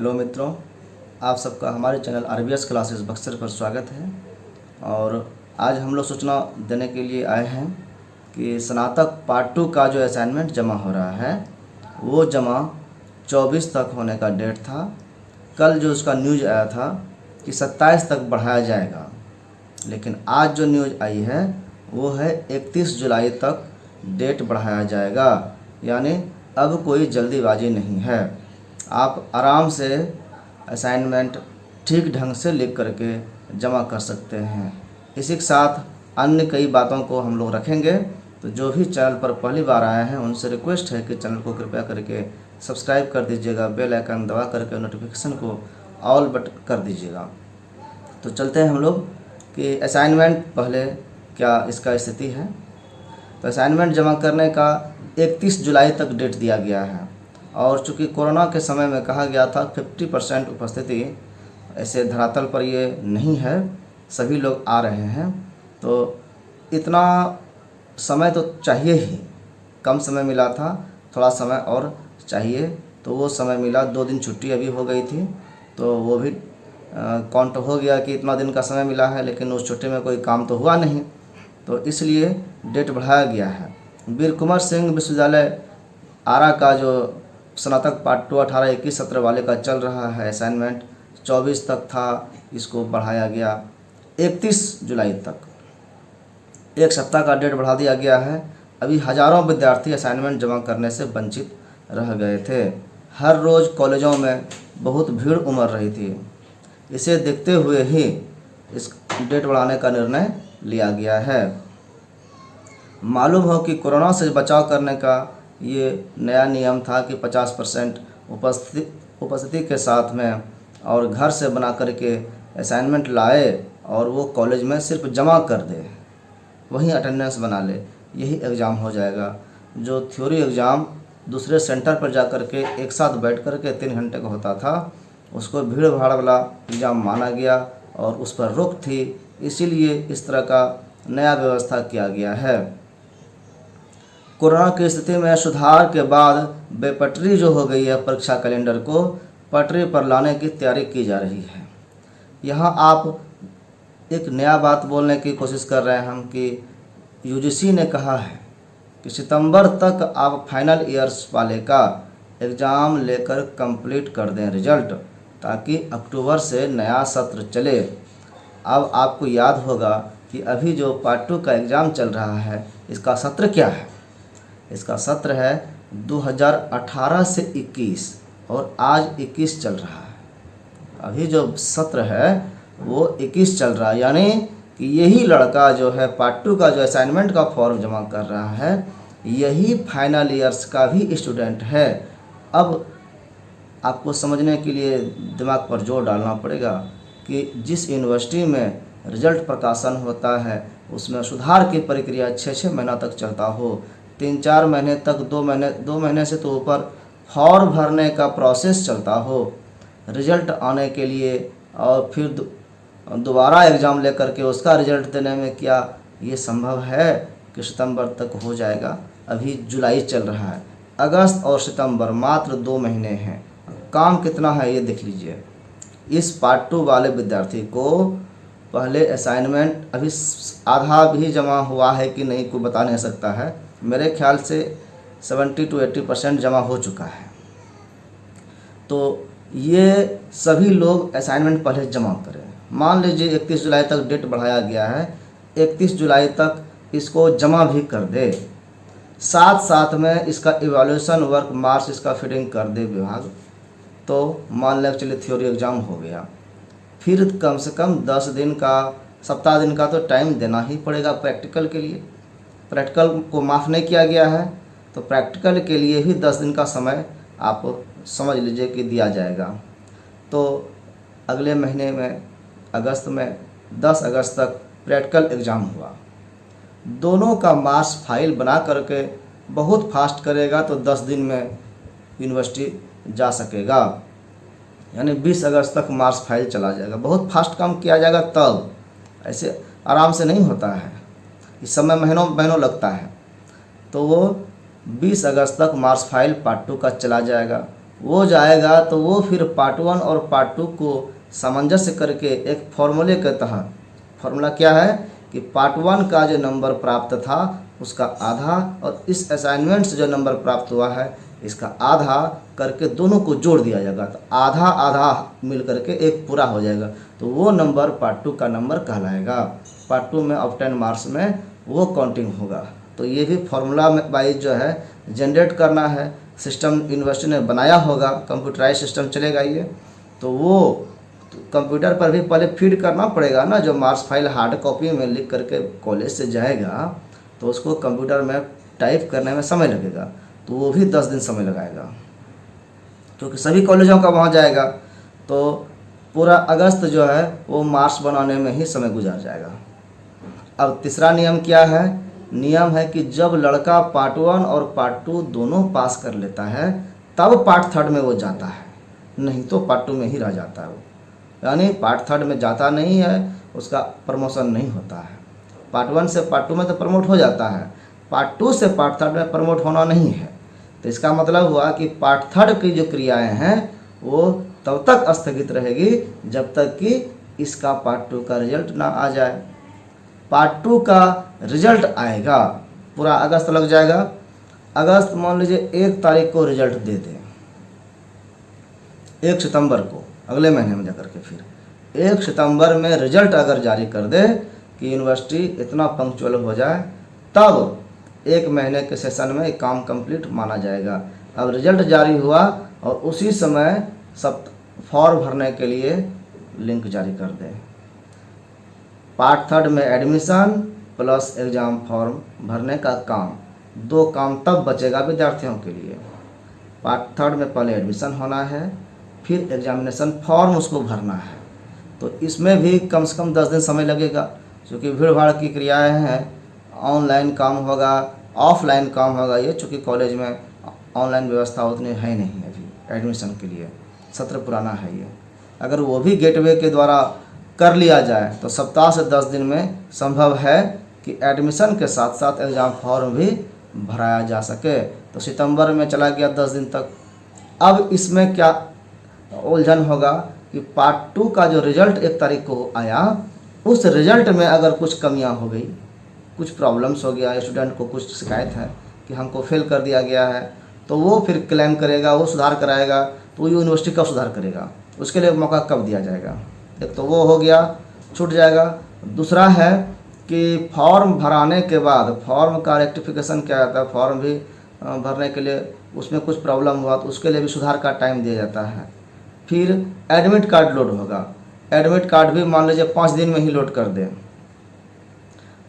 Hello मित्रों, आप सबका हमारे चैनल आरबीएस क्लासेस बक्सर पर स्वागत है। और आज हम लोग सूचना देने के लिए आए हैं कि स्नातक पार्ट 2 का जो असाइनमेंट जमा हो रहा है वो जमा 24 तक होने का डेट था। कल जो उसका न्यूज़ आया था कि 27 तक बढ़ाया जाएगा, लेकिन आज जो न्यूज़ आई है वो है 31 जुलाई तक डेट बढ़ाया जाएगा। यानी अब कोई जल्दीबाजी नहीं है, आप आराम से असाइनमेंट ठीक ढंग से लिख करके जमा कर सकते हैं। इसी के साथ अन्य कई बातों को हम लोग रखेंगे। तो जो भी चैनल पर पहली बार आए हैं उनसे रिक्वेस्ट है कि चैनल को कृपया करके सब्सक्राइब कर दीजिएगा, बेल आइकन दबा करके नोटिफिकेशन को ऑल बट कर दीजिएगा। तो चलते हैं हम लोग कि असाइनमेंट पहले क्या इसका स्थिति है। तो असाइनमेंट जमा करने का 31 जुलाई तक डेट दिया गया है, और चूँकि कोरोना के समय में कहा गया था 50% उपस्थिति, ऐसे धरातल पर ये नहीं है, सभी लोग आ रहे हैं। तो इतना समय तो चाहिए ही, कम समय मिला था, थोड़ा समय और चाहिए, तो वो समय मिला। 2 दिन छुट्टी अभी हो गई थी, तो वो भी काउंट हो गया कि इतना दिन का समय मिला है, लेकिन उस छुट्टी में कोई काम तो हुआ नहीं, तो इसलिए डेट बढ़ाया गया है। वीर कुंवर सिंह विश्वविद्यालय आरा का जो स्नातक पार्ट 2 18-21 सत्र वाले का चल रहा है असाइनमेंट 24 तक था, इसको बढ़ाया गया 31 जुलाई तक, एक सप्ताह का डेट बढ़ा दिया गया है। अभी हज़ारों विद्यार्थी असाइनमेंट जमा करने से वंचित रह गए थे। हर रोज़ कॉलेजों में बहुत भीड़ उमड़ रही थी। इसे देखते हुए ही इस डेट बढ़ाने का निर्णय लिया गया है। मालूम हो कि कोरोना से बचाव करने का ये नया नियम था कि 50% उपस्थिति के साथ में और घर से बना करके असाइनमेंट लाए और वो कॉलेज में सिर्फ जमा कर दे, वहीं अटेंडेंस बना ले, यही एग्ज़ाम हो जाएगा। जो थ्योरी एग्ज़ाम दूसरे सेंटर पर जा कर के एक साथ बैठ कर के 3 घंटे का होता था, उसको भीड़ भाड़ वाला एग्ज़ाम माना गया और उस पर रोक थी। इसीलिए इस तरह का नया व्यवस्था किया गया है। कोरोना की स्थिति में सुधार के बाद बेपटरी जो हो गई है, परीक्षा कैलेंडर को पटरी पर लाने की तैयारी की जा रही है। यहाँ आप एक नया बात बोलने की कोशिश कर रहे हैं हम कि यूजीसी ने कहा है कि सितंबर तक आप फाइनल ईयर्स वाले का एग्ज़ाम लेकर कंप्लीट कर दें रिजल्ट, ताकि अक्टूबर से नया सत्र चले। अब आपको याद होगा कि अभी जो पार्ट 2 का एग्ज़ाम चल रहा है, इसका सत्र क्या है? इसका सत्र है 2018 से 21 और आज 21 चल रहा है। अभी जो सत्र है वो 21 चल रहा है, यानी कि यही लड़का जो है पार्ट 2 का जो असाइनमेंट का फॉर्म जमा कर रहा है, यही फाइनल ईयर्स का भी स्टूडेंट है। अब आपको समझने के लिए दिमाग पर जोर डालना पड़ेगा कि जिस यूनिवर्सिटी में रिजल्ट प्रकाशन होता है उसमें सुधार की प्रक्रिया 6-6 महीना तक चलता हो, 3-4 महीने तक, 2 महीने से तो ऊपर फॉर्म भरने का प्रोसेस चलता हो रिजल्ट आने के लिए, और फिर दोबारा एग्ज़ाम लेकर के उसका रिजल्ट देने में क्या ये संभव है कि सितंबर तक हो जाएगा? अभी जुलाई चल रहा है, अगस्त और सितंबर मात्र 2 महीने हैं। काम कितना है ये देख लीजिए। इस पार्ट 2 वाले विद्यार्थी को पहले असाइनमेंट अभी आधा भी जमा हुआ है कि नहीं कोई बता नहीं सकता है, मेरे ख्याल से 70-80% जमा हो चुका है। तो ये सभी लोग असाइनमेंट पहले जमा करें। मान लीजिए 31 जुलाई तक डेट बढ़ाया गया है, 31 जुलाई तक इसको जमा भी कर दे, साथ साथ में इसका इवैल्यूएशन वर्क मार्क्स इसका फिटिंग कर दे विभाग, तो मान लें चलिए थ्योरी एग्ज़ाम हो गया। फिर कम से कम 10 दिन का, सप्ताह दिन का तो टाइम देना ही पड़ेगा प्रैक्टिकल के लिए। प्रैक्टिकल को माफ़ नहीं किया गया है, तो प्रैक्टिकल के लिए भी 10 दिन का समय आप समझ लीजिए कि दिया जाएगा। तो अगले महीने में अगस्त में 10 अगस्त तक प्रैक्टिकल एग्ज़ाम हुआ। दोनों का मार्क्स फाइल बना करके बहुत फास्ट करेगा तो 10 दिन में यूनिवर्सिटी जा सकेगा, यानी 20 अगस्त तक मार्क्स फाइल चला जाएगा। बहुत फास्ट काम किया जाएगा, तब ऐसे आराम से नहीं होता है, इस समय महीनों महीनों लगता है। तो वो 20 अगस्त तक मार्क्स फाइल पार्ट 2 का चला जाएगा। वो जाएगा तो वो फिर पार्ट 1 और पार्ट 2 को सामंजस्य करके एक फॉर्मूले के तहत, फॉर्मूला क्या है कि पार्ट 1 का जो नंबर प्राप्त था उसका आधा और इस असाइनमेंट से जो नंबर प्राप्त हुआ है इसका आधा करके दोनों को जोड़ दिया जाएगा, तो आधा आधा मिल करके एक पूरा हो जाएगा, तो वो नंबर पार्ट 2 का नंबर कहलाएगा। पार्ट 2 में ऑब्टेन मार्क्स में वो काउंटिंग होगा। तो ये भी फॉर्मूला वाइज जो है जनरेट करना है, सिस्टम यूनिवर्सिटी ने बनाया होगा, कंप्यूटराइज सिस्टम चलेगा ये, तो वो कंप्यूटर पर भी पहले फीड करना पड़ेगा ना। जो मार्क्स फाइल हार्ड कॉपी में लिख करके कॉलेज से जाएगा तो उसको कंप्यूटर में टाइप करने में समय लगेगा, तो वो भी 10 दिन समय लगाएगा, क्योंकि सभी कॉलेजों का वहाँ जाएगा, तो पूरा अगस्त जो है वो मार्क्स बनाने में ही समय गुजार जाएगा। अब तीसरा नियम क्या है? नियम है कि जब लड़का पार्ट 1 और पार्ट 2 दोनों पास कर लेता है तब पार्ट 3 में वो जाता है, नहीं तो पार्ट 2 में ही रह जाता है वो, यानी पार्ट 3 में जाता नहीं है, उसका प्रमोशन नहीं होता है। पार्ट 1 से पार्ट 2 में तो प्रमोट हो जाता है, पार्ट 2 से पार्ट 3 में प्रमोट होना नहीं है। तो इसका मतलब हुआ कि पार्ट 3 की जो क्रियाएं हैं वो तब तक स्थगित रहेगी जब तक कि इसका पार्ट 2 का रिजल्ट ना आ जाए। पार्ट 2 का रिजल्ट आएगा, पूरा अगस्त लग जाएगा। अगस्त मान लीजिए 1 तारीख को रिजल्ट दे दें, 1 सितंबर को, अगले महीने में जाकर के फिर 1 सितंबर में रिजल्ट अगर जारी कर दे कि यूनिवर्सिटी इतना पंक्चुअल हो जाए, तब 1 महीने के सेशन में काम कंप्लीट माना जाएगा। अब रिजल्ट जारी हुआ और उसी समय सब फॉर्म भरने के लिए लिंक जारी कर दें। पार्ट 3 में एडमिशन प्लस एग्ज़ाम फॉर्म भरने का काम, 2 काम तब बचेगा विद्यार्थियों के लिए। पार्ट 3 में पहले एडमिशन होना है, फिर एग्जामिनेशन फॉर्म उसको भरना है, तो इसमें भी कम से कम 10 दिन समय लगेगा, क्योंकि भीड़ भाड़ की क्रियाएँ हैं। ऑनलाइन काम होगा, ऑफलाइन काम होगा, ये चूँकि कॉलेज में ऑनलाइन व्यवस्था उतनी है नहीं अभी एडमिशन के लिए, सत्र पुराना है ये। अगर वो भी गेटवे के द्वारा कर लिया जाए तो सप्ताह से 10 दिन में संभव है कि एडमिशन के साथ साथ एग्ज़ाम फॉर्म भी भराया जा सके। तो सितंबर में चला गया 10 दिन तक। अब इसमें क्या उलझन होगा कि पार्ट 2 का जो रिज़ल्ट 1 तारीख को आया, उस रिज़ल्ट में अगर कुछ कमियां हो गई, कुछ प्रॉब्लम्स हो गया, स्टूडेंट को कुछ शिकायत है कि हमको फेल कर दिया गया है, तो वो फिर क्लेम करेगा, वो सुधार कराएगा, तो यूनिवर्सिटी कब सुधार करेगा, उसके लिए मौका कब दिया जाएगा। एक तो वो हो गया, छूट जाएगा। दूसरा है कि फॉर्म भराने के बाद फॉर्म का रेक्टिफिकेशन क्या आता है, फॉर्म भी भरने के लिए उसमें कुछ प्रॉब्लम हुआ तो उसके लिए भी सुधार का टाइम दिया जाता है। फिर एडमिट कार्ड लोड होगा, एडमिट कार्ड भी मान लीजिए 5 दिन में ही लोड कर दें,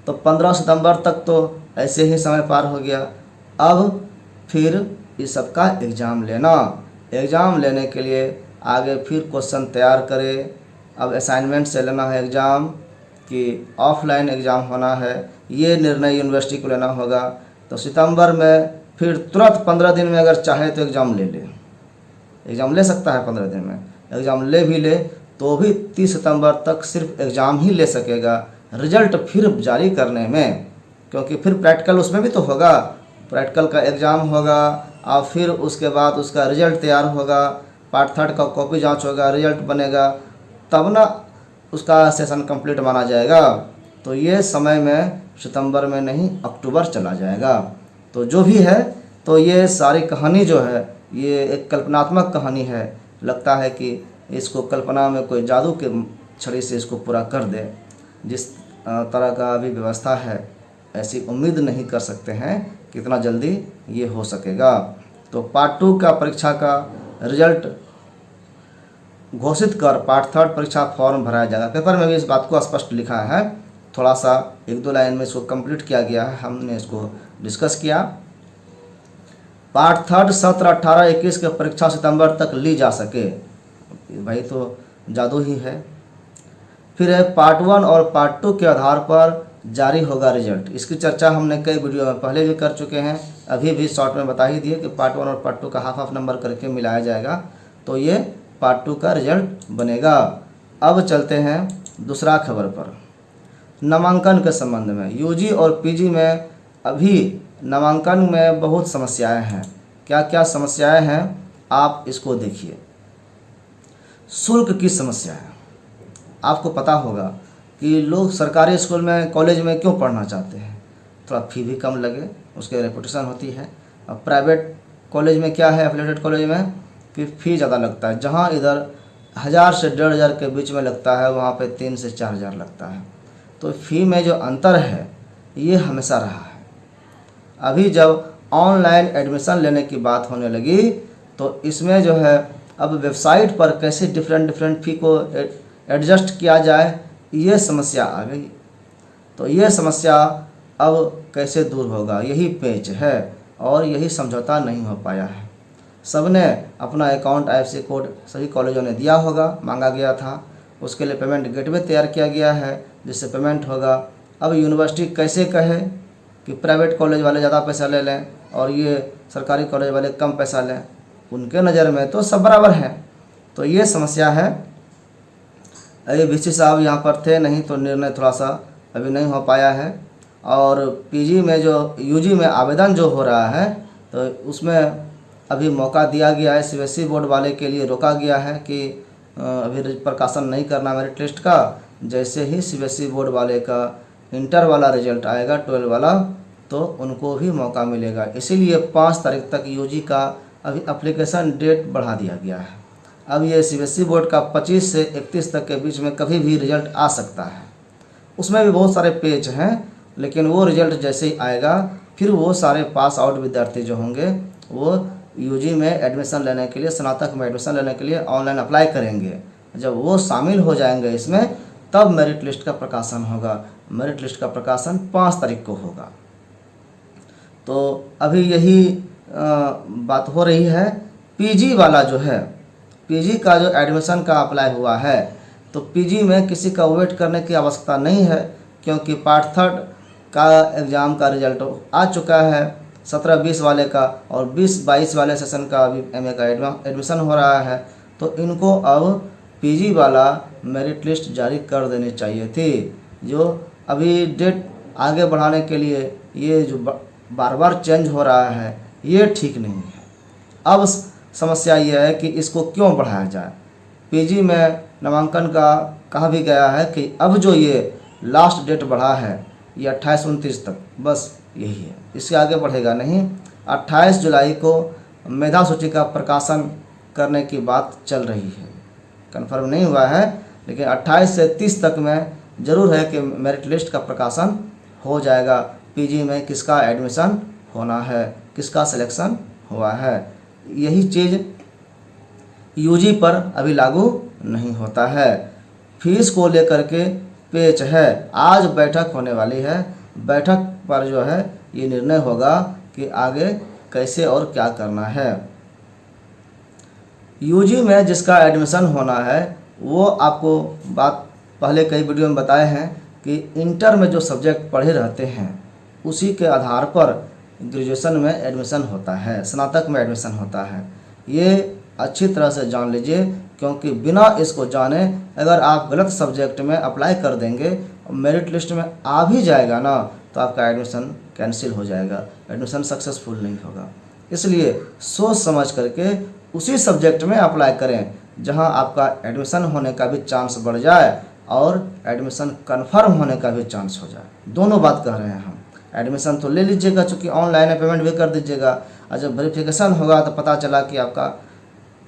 तो 15 सितंबर तक तो ऐसे ही समय पार हो गया। अब फिर इस सब का एग्ज़ाम लेना, एग्ज़ाम लेने के लिए आगे फिर क्वेश्चन तैयार करें। अब असाइनमेंट से लेना है एग्ज़ाम कि ऑफलाइन एग्ज़ाम होना है, ये निर्णय यूनिवर्सिटी को लेना होगा। तो सितंबर में फिर तुरंत 15 दिन में अगर चाहे तो एग्ज़ाम ले ले, एग्ज़ाम ले सकता है 15 दिन में, एग्ज़ाम ले भी ले तो भी 30 सितंबर तक सिर्फ एग्ज़ाम ही ले सकेगा। रिजल्ट फिर जारी करने में, क्योंकि फिर प्रैक्टिकल उसमें भी तो होगा, प्रैक्टिकल का एग्ज़ाम होगा और फिर उसके बाद उसका रिजल्ट तैयार होगा, पार्ट 3 का कॉपी जांच होगा, रिजल्ट बनेगा, तब ना उसका सेशन कंप्लीट माना जाएगा। तो ये समय में सितंबर में नहीं अक्टूबर चला जाएगा। तो जो भी है, तो ये सारी कहानी जो है ये एक कल्पनात्मक कहानी है। लगता है कि इसको कल्पना में कोई जादू के छड़ी से इसको पूरा कर दे। जिस तरह का अभी व्यवस्था है, ऐसी उम्मीद नहीं कर सकते हैं कि इतना जल्दी ये हो सकेगा। तो पार्ट 2 का परीक्षा का रिजल्ट घोषित कर पार्ट 3 परीक्षा फॉर्म भराया जाएगा। पेपर में भी इस बात को स्पष्ट लिखा है, थोड़ा सा 1-2 लाइन में इसको कंप्लीट किया गया है, हमने इसको डिस्कस किया। पार्ट 3 17, 18, 21 के परीक्षा सितंबर तक ली जा सके, भाई तो जादू ही है। फिर है पार्ट 1 और पार्ट 2 के आधार पर जारी होगा रिजल्ट। इसकी चर्चा हमने कई वीडियो में पहले भी कर चुके हैं, अभी भी शॉर्ट में बता ही दिए कि पार्ट 1 और पार्ट 2 का हाफ नंबर करके मिलाया जाएगा, तो ये पार्ट 2 का रिजल्ट बनेगा। अब चलते हैं दूसरा खबर पर, नामांकन के संबंध में। यूजी और पीजी में अभी नामांकन में बहुत समस्याएं हैं। क्या क्या समस्याएं हैं आप इसको देखिए। शुल्क की समस्या है। आपको पता होगा कि लोग सरकारी स्कूल में, कॉलेज में क्यों पढ़ना चाहते हैं? थोड़ा फ़ी भी कम लगे, उसके रेपुटेशन होती है। अब प्राइवेट कॉलेज में क्या है, एफिलेटेड कॉलेज में, कि फ़ी ज़्यादा लगता है। जहाँ इधर 1000 से 1500 के बीच में लगता है, वहाँ पे 3 से 4000 लगता है। तो फ़ी में जो अंतर है ये हमेशा रहा है। अभी जब ऑनलाइन एडमिशन लेने की बात होने लगी तो इसमें जो है अब वेबसाइट पर कैसे डिफरेंट फ़ी को एडजस्ट किया जाए, ये समस्या आ गई। तो ये समस्या अब कैसे दूर होगा, यही पेच है और यही समझौता नहीं हो पाया है। सबने अपना अकाउंट IFSC कोड सभी कॉलेजों ने दिया होगा, मांगा गया था। उसके लिए पेमेंट गेटवे तैयार किया गया है जिससे पेमेंट होगा। अब यूनिवर्सिटी कैसे कहे कि प्राइवेट कॉलेज वाले ज़्यादा पैसा ले लें और ये सरकारी कॉलेज वाले कम पैसा लें? उनके नज़र में तो सब बराबर है। तो ये समस्या है। अभी VC साहब यहाँ पर थे नहीं, तो निर्णय थोड़ा सा अभी नहीं हो पाया है। और PG में जो UG में आवेदन जो हो रहा है तो उसमें अभी मौका दिया गया है। CBSE बोर्ड वाले के लिए रोका गया है कि अभी प्रकाशन नहीं करना मेरिट लिस्ट का। जैसे ही CBSE बोर्ड वाले का इंटर वाला रिजल्ट आएगा, 12 वाला, तो उनको भी मौका मिलेगा। इसीलिए 5 तारीख तक UG का अभी एप्लीकेशन डेट बढ़ा दिया गया है। अब ये CBSE बोर्ड का 25 से 31 तक के बीच में कभी भी रिजल्ट आ सकता है। उसमें भी बहुत सारे पेज हैं, लेकिन वो रिजल्ट जैसे ही आएगा फिर वो सारे पास आउट विद्यार्थी जो होंगे वो UG में एडमिशन लेने के लिए, स्नातक में एडमिशन लेने के लिए ऑनलाइन अप्लाई करेंगे। जब वो शामिल हो जाएंगे इसमें, तब मेरिट लिस्ट का प्रकाशन होगा। मेरिट लिस्ट का प्रकाशन 5 तारीख को होगा। तो अभी यही बात हो रही है। PG वाला जो है, PG का जो एडमिशन का अप्लाई हुआ है, तो PG में किसी का वेट करने की आवश्यकता नहीं है, क्योंकि पार्ट 3 का एग्ज़ाम का रिजल्ट आ चुका है 17-20 वाले का, और 20-22 वाले सेशन का अभी MA का एडमिशन हो रहा है। तो इनको अब PG वाला मेरिट लिस्ट जारी कर देनी चाहिए थी। जो अभी डेट आगे बढ़ाने के लिए ये जो बार बार चेंज हो रहा है, ये ठीक नहीं है। अब समस्या ये है कि इसको क्यों बढ़ाया जाए। PG में नामांकन का कहा भी गया है कि अब जो ये लास्ट डेट बढ़ा है ये 28-29 तक, बस यही है, इससे आगे बढ़ेगा नहीं। 28 जुलाई को मेधा सूची का प्रकाशन करने की बात चल रही है, कंफर्म नहीं हुआ है, लेकिन 28 से 30 तक में ज़रूर है कि मेरिट लिस्ट का प्रकाशन हो जाएगा। PG में किसका एडमिशन होना है, किसका सिलेक्शन हुआ है, यही चीज़ UG पर अभी लागू नहीं होता है। फीस को लेकर के पेच है। आज बैठक होने वाली है, बैठक पर जो है ये निर्णय होगा कि आगे कैसे और क्या करना है। UG में जिसका एडमिशन होना है वो आपको बात पहले कई वीडियो में बताए हैं कि इंटर में जो सब्जेक्ट पढ़े रहते हैं उसी के आधार पर ग्रेजुएशन में एडमिशन होता है, स्नातक में एडमिशन होता है। ये अच्छी तरह से जान लीजिए, क्योंकि बिना इसको जाने अगर आप गलत सब्जेक्ट में अप्लाई कर देंगे, मेरिट लिस्ट में आ भी जाएगा ना, तो आपका एडमिशन कैंसिल हो जाएगा, एडमिशन सक्सेसफुल नहीं होगा। इसलिए सोच समझ करके उसी सब्जेक्ट में अप्लाई करें जहां आपका एडमिशन होने का भी चांस बढ़ जाए और एडमिशन कन्फर्म होने का भी चांस हो जाए। दोनों बात कह रहे हैं हम। एडमिशन तो ले लीजिएगा, चूँकि ऑनलाइन है, पेमेंट भी कर दीजिएगा, और जब वेरिफिकेशन होगा तो पता चला कि आपका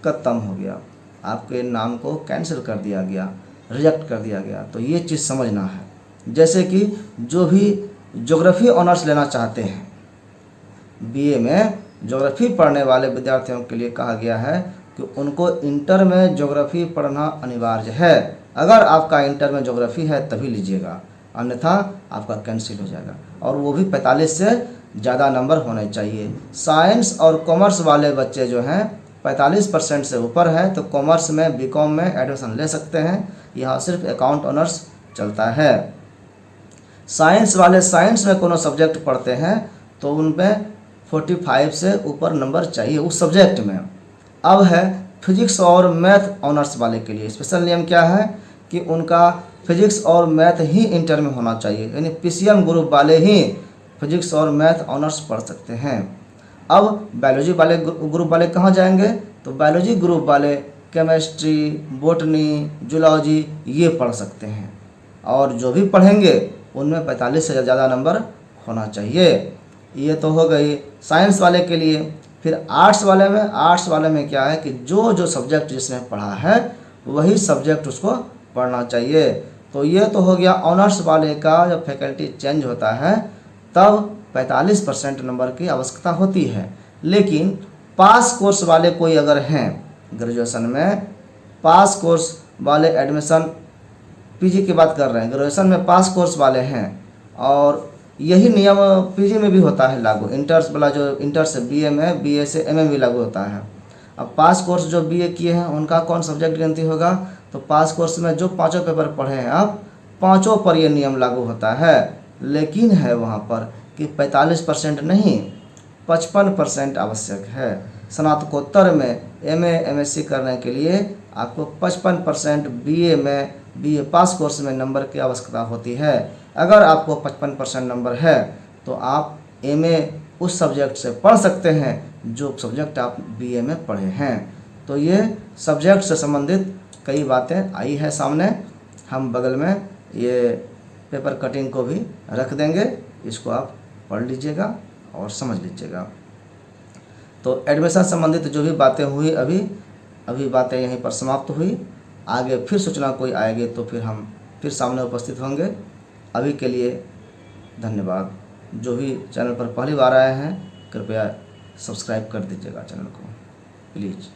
खत्म हो गया, आपके नाम को कैंसिल कर दिया गया, रिजेक्ट कर दिया गया। तो ये चीज़ समझना है। जैसे कि जो भी ज्योग्राफी ऑनर्स लेना चाहते हैं, BA में ज्योग्राफी पढ़ने वाले विद्यार्थियों के लिए कहा गया है कि उनको इंटर में ज्योग्राफी पढ़ना अनिवार्य है। अगर आपका इंटर में ज्योग्राफी है तभी लीजिएगा, अन्यथा आपका कैंसिल हो जाएगा, और वो भी 45 से ज़्यादा नंबर होने चाहिए। साइंस और कॉमर्स वाले बच्चे जो हैं 45% से ऊपर है तो कॉमर्स में, BCom में एडमिशन ले सकते हैं। यहाँ सिर्फ अकाउंट ऑनर्स चलता है। साइंस वाले साइंस में कोनो सब्जेक्ट पढ़ते हैं तो उनमें 45 से ऊपर नंबर चाहिए उस सब्जेक्ट में। अब है फिजिक्स और मैथ ऑनर्स वाले के लिए स्पेशल नियम क्या है कि उनका फिजिक्स और मैथ ही इंटर में होना चाहिए, यानी PCM ग्रुप वाले ही फिजिक्स और मैथ ऑनर्स पढ़ सकते हैं। अब बायोलॉजी वाले ग्रुप वाले कहाँ जाएंगे? तो बायोलॉजी ग्रुप वाले केमिस्ट्री, बॉटनी, जूलॉजी ये पढ़ सकते हैं, और जो भी पढ़ेंगे उनमें 45 से ज़्यादा नंबर होना चाहिए। ये तो हो गई साइंस वाले के लिए। फिर आर्ट्स वाले में क्या है कि जो सब्जेक्ट जिसने पढ़ा है वही सब्जेक्ट उसको पढ़ना चाहिए। तो ये तो हो गया ऑनर्स वाले का। जब फैकल्टी चेंज होता है तब 45% नंबर की आवश्यकता होती है। लेकिन पास कोर्स वाले कोई अगर हैं, ग्रेजुएशन में पास कोर्स वाले, एडमिशन पीजी की बात कर रहे हैं, ग्रेजुएशन में पास कोर्स वाले हैं, और यही नियम पीजी में भी होता है लागू। इंटर्स वाला जो इंटर से बीए में, बीए से एमए भी लागू होता है। अब पास कोर्स जो बीए किए हैं उनका कौन सब्जेक्ट गिनती होगा? तो पास कोर्स में जो 5 पेपर पढ़े हैं आप, 5 पर ये नियम लागू होता है। लेकिन है वहाँ पर कि 45% नहीं, 55% आवश्यक है। स्नातकोत्तर में एमए, एमएससी करने के लिए आपको 55% बीए में, बीए पास कोर्स में नंबर की आवश्यकता होती है। अगर आपको 55% नंबर है तो आप एमए उस सब्जेक्ट से पढ़ सकते हैं जो सब्जेक्ट आप बीए में पढ़े हैं। तो ये सब्जेक्ट से संबंधित कई बातें आई है सामने। हम बगल में ये पेपर कटिंग को भी रख देंगे, इसको आप पढ़ लीजिएगा और समझ लीजिएगा। तो एडमिशन संबंधित जो भी बातें हुई अभी बातें यहीं पर समाप्त हुई। आगे फिर सूचना कोई आएगी तो फिर हम फिर सामने उपस्थित होंगे। अभी के लिए धन्यवाद। जो भी चैनल पर पहली बार आए हैं कृपया सब्सक्राइब कर दीजिएगा चैनल को प्लीज़।